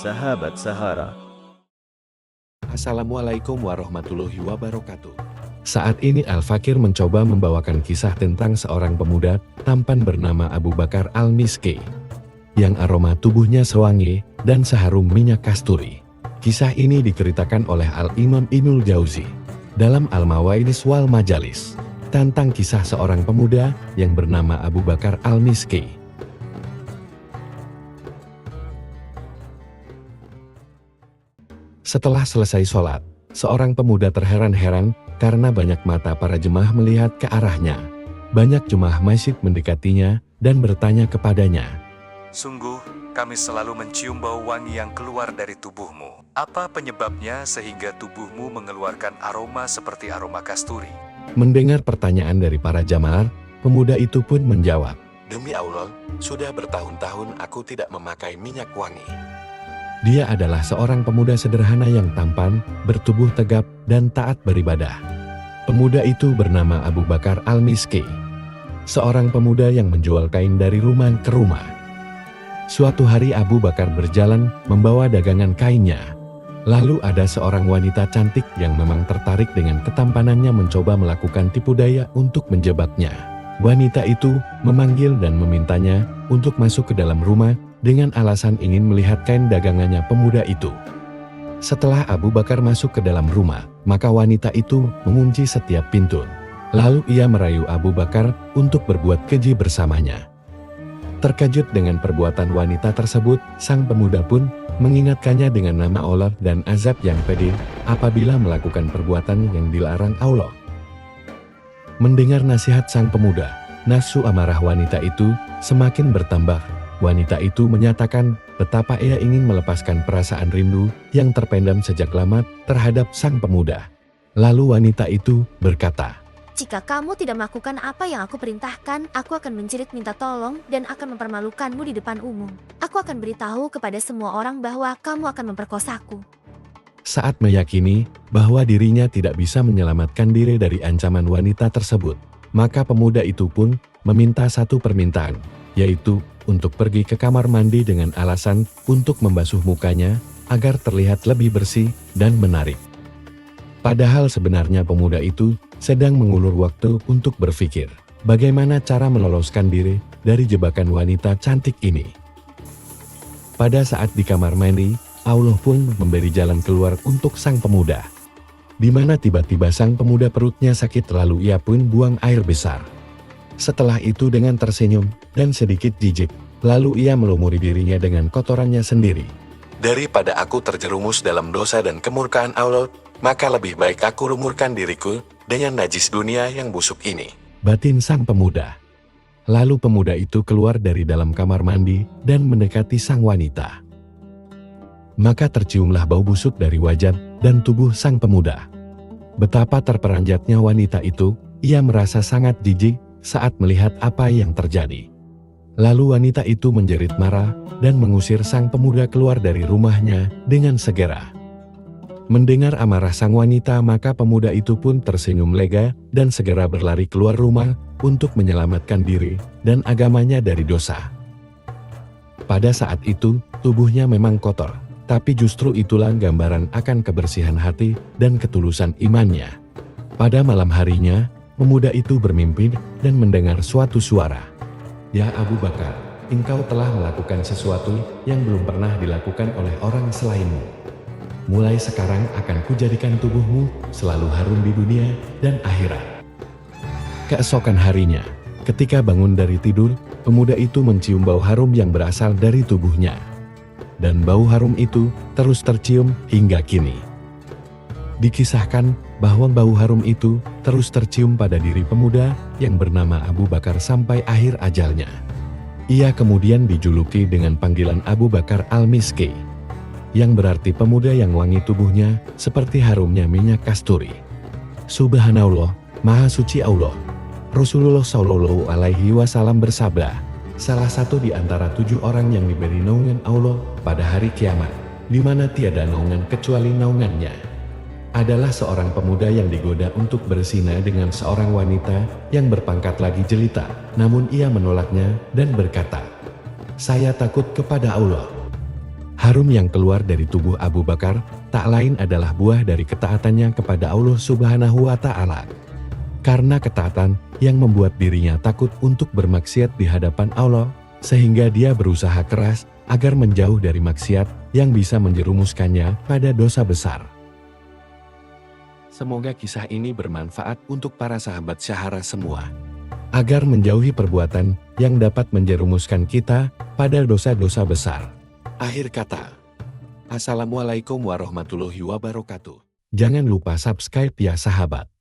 sahabat Sahara. Assalamualaikum warahmatullahi wabarakatuh. Saat ini Al-Fakir mencoba membawakan kisah tentang seorang pemuda tampan bernama Abu Bakar Al-Miski, yang aroma tubuhnya sewangi dan seharum minyak kasturi. Kisah ini diceritakan oleh Al-Imam Ibnul Jauzi dalam Al-Mawainis wal Majalis, tentang kisah seorang pemuda yang bernama Abu Bakar Al-Miski. Setelah selesai sholat, seorang pemuda terheran-heran karena banyak mata para jemaah melihat ke arahnya. Banyak jemaah masjid mendekatinya dan bertanya kepadanya, "Sungguh, kami selalu mencium bau wangi yang keluar dari tubuhmu. Apa penyebabnya sehingga tubuhmu mengeluarkan aroma seperti aroma kasturi?" Mendengar pertanyaan dari para jamaah, pemuda itu pun menjawab, "Demi Allah, sudah bertahun-tahun aku tidak memakai minyak wangi." Dia adalah seorang pemuda sederhana yang tampan, bertubuh tegap, dan taat beribadah. Pemuda itu bernama Abu Bakar Al-Miski, seorang pemuda yang menjual kain dari rumah ke rumah. Suatu hari Abu Bakar berjalan membawa dagangan kainnya. Lalu ada seorang wanita cantik yang memang tertarik dengan ketampanannya mencoba melakukan tipu daya untuk menjebaknya. Wanita itu memanggil dan memintanya untuk masuk ke dalam rumah dengan alasan ingin melihat kain dagangannya pemuda itu. Setelah Abu Bakar masuk ke dalam rumah, maka wanita itu mengunci setiap pintu. Lalu ia merayu Abu Bakar untuk berbuat keji bersamanya. Terkejut dengan perbuatan wanita tersebut, sang pemuda pun mengingatkannya dengan nama Allah dan azab yang pedih apabila melakukan perbuatan yang dilarang Allah. Mendengar nasihat sang pemuda, nafsu amarah wanita itu semakin bertambah. Wanita itu menyatakan betapa ia ingin melepaskan perasaan rindu yang terpendam sejak lama terhadap sang pemuda. Lalu wanita itu berkata, "Jika kamu tidak melakukan apa yang aku perintahkan, aku akan menjerit minta tolong dan akan mempermalukanmu di depan umum. Aku akan beritahu kepada semua orang bahwa kamu akan memperkosaku." Saat meyakini bahwa dirinya tidak bisa menyelamatkan diri dari ancaman wanita tersebut, maka pemuda itu pun meminta satu permintaan, yaitu untuk pergi ke kamar mandi dengan alasan untuk membasuh mukanya agar terlihat lebih bersih dan menarik. Padahal sebenarnya pemuda itu sedang mengulur waktu untuk berpikir bagaimana cara meloloskan diri dari jebakan wanita cantik ini. Pada saat di kamar mandi, Allah pun memberi jalan keluar untuk sang pemuda, di mana tiba-tiba sang pemuda perutnya sakit lalu ia pun buang air besar. Setelah itu dengan tersenyum dan sedikit jijik, lalu ia melumuri dirinya dengan kotorannya sendiri. "Daripada aku terjerumus dalam dosa dan kemurkaan Allah, maka lebih baik aku lumurkan diriku dengan najis dunia yang busuk ini," batin sang pemuda. Lalu pemuda itu keluar dari dalam kamar mandi dan mendekati sang wanita. Maka terciumlah bau busuk dari wajah dan tubuh sang pemuda. Betapa terperanjatnya wanita itu, ia merasa sangat jijik saat melihat apa yang terjadi. Lalu wanita itu menjerit marah dan mengusir sang pemuda keluar dari rumahnya dengan segera. Mendengar amarah sang wanita, maka pemuda itu pun tersenyum lega dan segera berlari keluar rumah untuk menyelamatkan diri dan agamanya dari dosa. Pada saat itu, tubuhnya memang kotor, tapi justru itulah gambaran akan kebersihan hati dan ketulusan imannya. Pada malam harinya, pemuda itu bermimpi dan mendengar suatu suara. "Ya Abu Bakar, engkau telah melakukan sesuatu yang belum pernah dilakukan oleh orang selainmu. Mulai sekarang akan kujadikan tubuhmu selalu harum di dunia dan akhirat." Keesokan harinya, ketika bangun dari tidur, pemuda itu mencium bau harum yang berasal dari tubuhnya. Dan bau harum itu terus tercium hingga kini. Dikisahkan bahwa bau harum itu terus tercium pada diri pemuda yang bernama Abu Bakar sampai akhir ajalnya. Ia kemudian dijuluki dengan panggilan Abu Bakar Al-Miski, yang berarti pemuda yang wangi tubuhnya seperti harumnya minyak kasturi. Subhanallah, Maha Suci Allah. Rasulullah Shallallahu Alaihi Wasallam bersabda, salah satu di antara 7 orang yang diberi naungan Allah pada hari kiamat, di mana tiada naungan kecuali naungannya, adalah seorang pemuda yang digoda untuk berzina dengan seorang wanita yang berpangkat lagi jelita, namun ia menolaknya dan berkata, "Saya takut kepada Allah." Harum yang keluar dari tubuh Abu Bakar tak lain adalah buah dari ketaatannya kepada Allah Subhanahu wa Ta'ala. Karena ketaatan yang membuat dirinya takut untuk bermaksiat di hadapan Allah, sehingga dia berusaha keras agar menjauh dari maksiat yang bisa menjerumuskannya pada dosa besar. Semoga kisah ini bermanfaat untuk para sahabat Syahara semua, agar menjauhi perbuatan yang dapat menjerumuskan kita pada dosa-dosa besar. Akhir kata, Assalamualaikum warahmatullahi wabarakatuh. Jangan lupa subscribe ya sahabat.